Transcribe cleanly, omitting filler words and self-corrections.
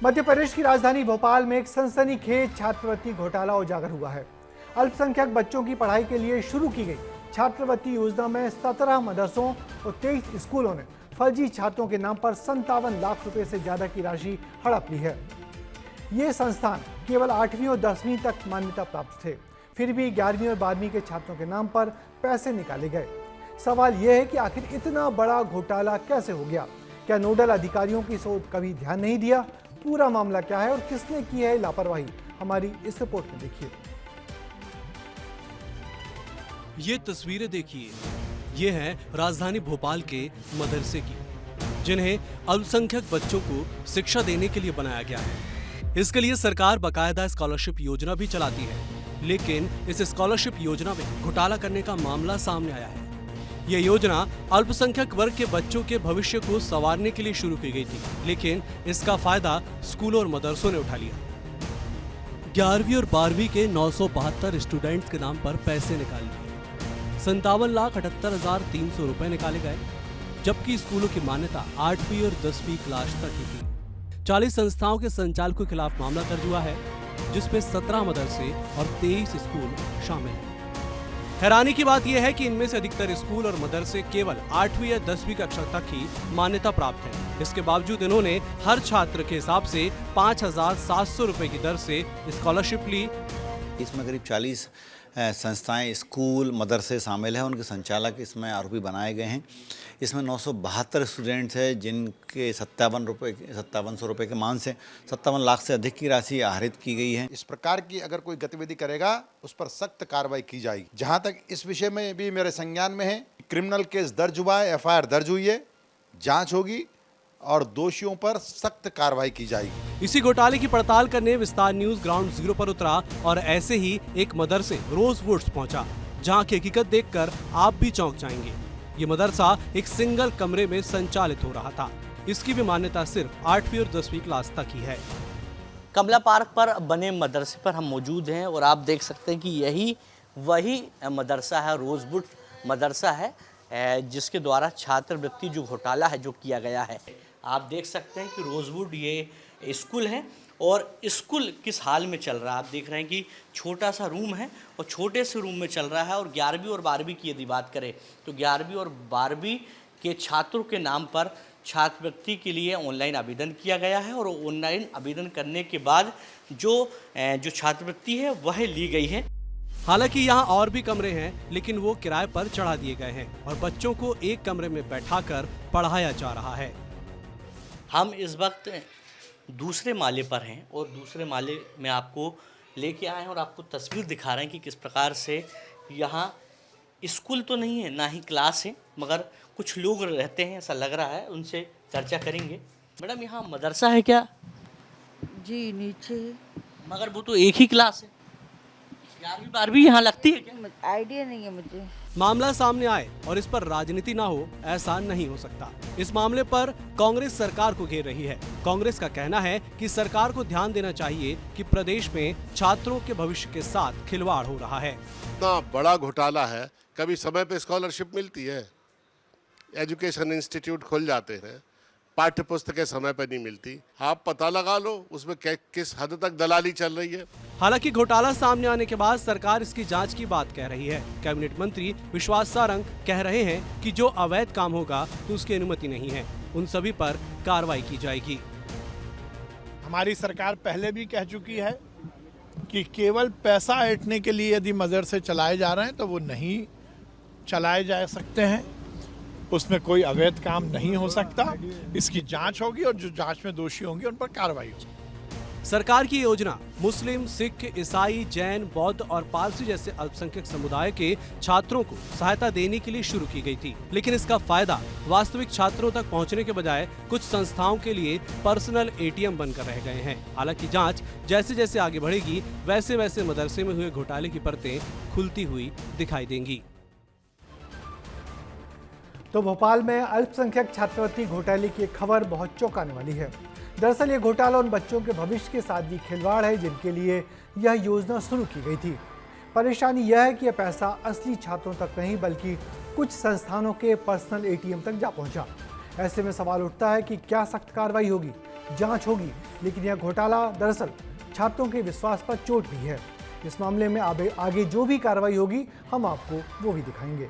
मध्य प्रदेश की राजधानी भोपाल में एक सनसनीखेज छात्रवृत्ति घोटाला उजागर हुआ है। अल्पसंख्यक बच्चों की पढ़ाई के लिए शुरू की गई छात्रवृत्ति योजना में 17 मदरसों और 23 स्कूलों ने फर्जी छात्रों के नाम पर 57 लाख रुपए से ज्यादा की राशि हड़प ली है। ये संस्थान केवल 8वीं और 10वीं तक मान्यता प्राप्त थे, फिर भी 11वीं और 12वीं के छात्रों के नाम पर पैसे निकाले गए। सवाल यह है कि आखिर इतना बड़ा घोटाला कैसे हो गया? क्या नोडल अधिकारियों की सोच कभी ध्यान नहीं दिया? पूरा मामला क्या है और किसने की है लापरवाही? हमारी इस रिपोर्ट में देखिए। ये तस्वीरें देखिए, ये हैं राजधानी भोपाल के मदरसे की, जिन्हें अल्पसंख्यक बच्चों को शिक्षा देने के लिए बनाया गया है। इसके लिए सरकार बाकायदा स्कॉलरशिप योजना भी चलाती है, लेकिन इस स्कॉलरशिप योजना में घोटाला करने का मामला सामने आया है। ये योजना अल्पसंख्यक वर्ग के बच्चों के भविष्य को संवारने के लिए शुरू की गई थी, लेकिन इसका फायदा स्कूलों और मदरसों ने उठा लिया। 11वीं और 12वीं के 972 स्टूडेंट्स के नाम पर पैसे निकाल लिए। 57,78,300 रुपए निकाले गए, जबकि स्कूलों की मान्यता 8वीं और 10वीं क्लास तक ही थी। 40 संस्थाओं के संचालकों के खिलाफ मामला दर्ज हुआ है, जिसमें 17 मदरसे और 23 स्कूल शामिल हैं। हैरानी की बात यह है कि इनमें से अधिकतर स्कूल और मदरसे केवल 8वीं या 10वीं कक्षा तक ही मान्यता प्राप्त है। इसके बावजूद इन्होंने हर छात्र के हिसाब से 5,700 रुपए की दर से स्कॉलरशिप ली। इसमें करीब 40 संस्थाएं, स्कूल, मदरसे शामिल हैं। उनके संचालक इसमें आरोपी बनाए गए हैं। इसमें 972 स्टूडेंट्स हैं, जिनके 5700 रुपये के मान से 57 लाख से अधिक की राशि आहरित की गई है। इस प्रकार की अगर कोई गतिविधि करेगा उस पर सख्त कार्रवाई की जाएगी। जहां तक इस विषय में भी मेरे संज्ञान में है, क्रिमिनल केस दर्ज हुआ है, FIR दर्ज हुई है, जांच होगी और दोषियों पर सख्त कार्रवाई की जाएगी। इसी घोटाले की पड़ताल करने विस्तार न्यूज ग्राउंड जीरो पर उतरा और ऐसे ही एक मदरसे रोजवुड्स पहुंचा, जहां की हकीकत देखकर आप भी चौंक जाएंगे। ये मदरसा एक सिंगल कमरे में संचालित हो रहा था। इसकी भी मान्यता सिर्फ 8वीं और 10वीं क्लास तक ही है। कमला पार्क पर बने मदरसे पर हम मौजूद हैं और आप देख सकते हैं कि यही वही मदरसा है, रोजवुड मदरसा है, जिसके द्वारा छात्रवृत्ति जो घोटाला है जो किया गया है। आप देख सकते हैं कि रोजवुड ये स्कूल है और स्कूल किस हाल में चल रहा है। आप देख रहे हैं कि छोटा सा रूम है और छोटे से रूम में चल रहा है। और 11वीं और 12वीं की यदि बात करें तो 11वीं और 12वीं के छात्रों के नाम पर छात्रवृत्ति के लिए ऑनलाइन आवेदन किया गया है और ऑनलाइन आवेदन करने के बाद जो छात्रवृत्ति है वह ली गई है। हालांकि यहाँ और भी कमरे हैं, लेकिन वो किराए पर चढ़ा दिए गए हैं और बच्चों को एक कमरे में बैठाकर पढ़ाया जा रहा है। हम इस वक्त दूसरे माले पर हैं और दूसरे माले में आपको लेके आए हैं और आपको तस्वीर दिखा रहे हैं कि किस प्रकार से यहाँ स्कूल तो नहीं है, ना ही क्लास है, मगर कुछ लोग रहते हैं, ऐसा लग रहा है। उनसे चर्चा करेंगे। मैडम, यहाँ मदरसा है क्या? जी नीचे, मगर वो तो एक ही क्लास है। 11वीं 12वीं यहाँ लगती है क्या? आइडिया नहीं है मुझे। मामला सामने आए और इस पर राजनीति ना हो, ऐसा नहीं हो सकता। इस मामले पर कांग्रेस सरकार को घेर रही है। कांग्रेस का कहना है कि सरकार को ध्यान देना चाहिए कि प्रदेश में छात्रों के भविष्य के साथ खिलवाड़ हो रहा है। इतना बड़ा घोटाला है, कभी समय पे स्कॉलरशिप मिलती है, एजुकेशन इंस्टीट्यूट खुल जाते हैं, पाठ्य पुस्तकें समय पर नहीं मिलती। आप पता लगा लो उसमें किस हद तक दलाली चल रही है। हालांकि घोटाला सामने आने के बाद सरकार इसकी जांच की बात कह रही है। कैबिनेट मंत्री विश्वास सारंग कह रहे हैं कि जो अवैध काम होगा तो उसकी अनुमति नहीं है, उन सभी पर कार्रवाई की जाएगी। हमारी सरकार पहले भी कह चुकी है कि केवल पैसा ऐंठने के लिए यदि मदरसे चलाए जा रहे हैं तो वो नहीं चलाए जा सकते हैं, उसमें कोई अवैध काम नहीं हो सकता। इसकी जांच होगी और जो जांच में दोषी होंगे उन पर कार्रवाई होगी। सरकार की योजना मुस्लिम, सिख, ईसाई, जैन, बौद्ध और पारसी जैसे अल्पसंख्यक समुदाय के छात्रों को सहायता देने के लिए शुरू की गई थी, लेकिन इसका फायदा वास्तविक छात्रों तक पहुंचने के बजाय कुछ संस्थाओं के लिए पर्सनल ATM बनकर रह गए हैं। हालांकि जांच जैसे जैसे आगे बढ़ेगी, वैसे वैसे मदरसे में हुए घोटाले की परतें खुलती हुई दिखाई देंगी। तो भोपाल में अल्पसंख्यक छात्रवृत्ति घोटाले की एक खबर बहुत चौंकाने वाली है। दरअसल ये घोटाला उन बच्चों के भविष्य के साथ भी खिलवाड़ है जिनके लिए यह योजना शुरू की गई थी। परेशानी यह है कि यह पैसा असली छात्रों तक नहीं बल्कि कुछ संस्थानों के पर्सनल ATM तक जा पहुंचा। ऐसे में सवाल उठता है कि क्या सख्त कार्रवाई होगी? जांच होगी, लेकिन यह घोटाला दरअसल छात्रों के विश्वास पर चोट भी है। इस मामले में आगे जो भी कार्रवाई होगी हम आपको वो भी दिखाएंगे।